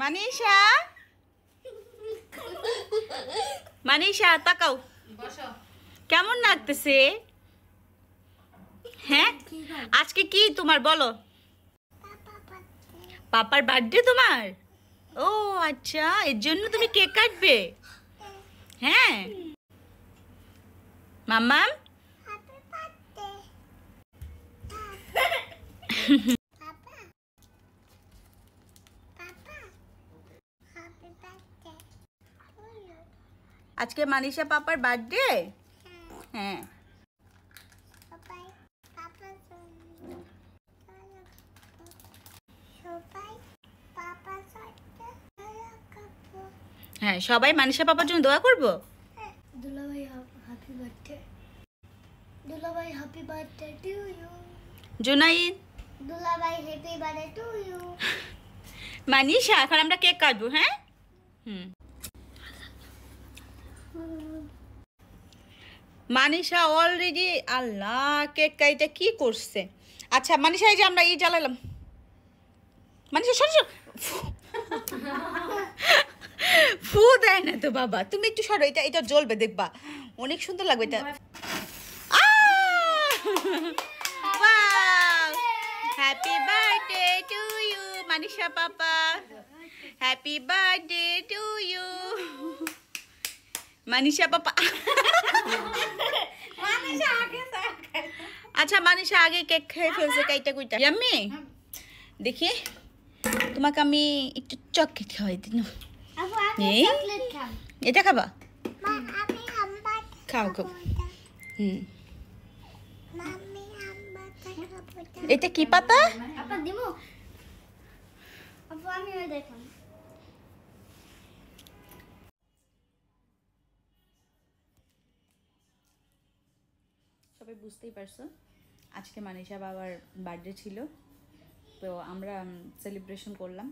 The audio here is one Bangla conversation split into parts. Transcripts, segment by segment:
মানিশা মানিশা তাকাও, কেমন লাগতেছে? হ্যাঁ, আজকে কি তোমার বলো? পাপার বার্থডে তোমার? ও আচ্ছা, এর জন্য তুমি কেক কাটবে? হ্যাঁ মাম্মাম, আজকে মানিশা পাপার বার্থডে। হ্যাঁ হ্যাঁ, সবাই মানিশা পাপার জন্য দোয়া করবো। দুলাভাই হ্যাপি বার্থডে, দুলাভাই happy birthday to you, Junaid দুলাভাই happy birthday to you. Manisha এখন আমরা কেক কাটবো। হ্যাঁ মানিশা অলরেডি, আল্লাহ কেক কাইটা কি করছে। আচ্ছা মানিশা, এই যে আমরা ই জ্বালালাম। মানিশা সরো, ফু দেয় না তো বাবা, তুমি একটু সরো, এটা এটা জ্বলবে দেখবা, অনেক সুন্দর লাগবে এটা। Happy birthday to you Manisha papa, happy birthday to you Manisha papa. আচ্ছা মানিশা আগে কেক খেয়ে ফেলছে, কাইটা কুইটা ইয়াম্মি। দেখি তোমাকে আমি একটু চকলেট খাওয়াই দিন। এটা খাবা? খাও খাও। এটা কি পাতা? সবাই বুঝতেই পারছো আজকে মানিশা বাবার বার্থডে ছিল, তো আমরা সেলিব্রেশন করলাম।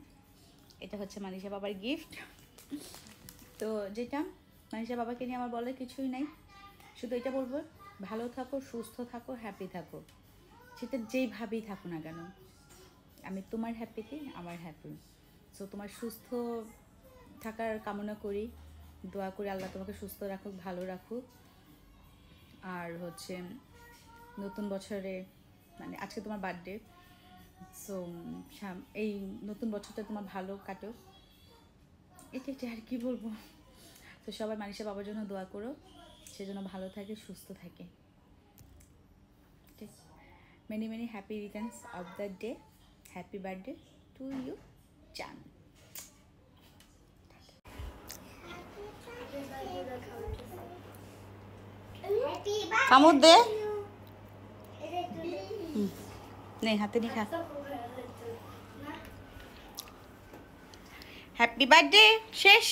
এটা হচ্ছে মানিশা বাবার গিফট। তো যেটা মানিশা বাবাকে নিয়ে আমার বলার কিছুই নাই, শুধু এটা বলবো ভালো থাকো, সুস্থ থাকো, হ্যাপি থাকো, সেটা যেইভাবেই থাকো না কেন, আমি তোমার হ্যাপিতে আমার হ্যাপি। সো তোমার সুস্থ থাকার কামনা করি, দোয়া করি আল্লাহ তোমাকে সুস্থ রাখুক, ভালো রাখুক। আর হচ্ছে নতুন বছরে, মানে আজকে তোমার বার্থডে, সো এই নতুন বছরটা তোমার ভালো কাটো, এটা আর কি বলবো। তো সবাই মানিশা বাবার জন্য দোয়া করো, সেজন্য ভালো থাকে, সুস্থ থাকে। Many many happy returns of the day, happy birthday to you জান। কামড় দে, নে হাতে নি খা। হ্যাপি বার্থডে শেষ।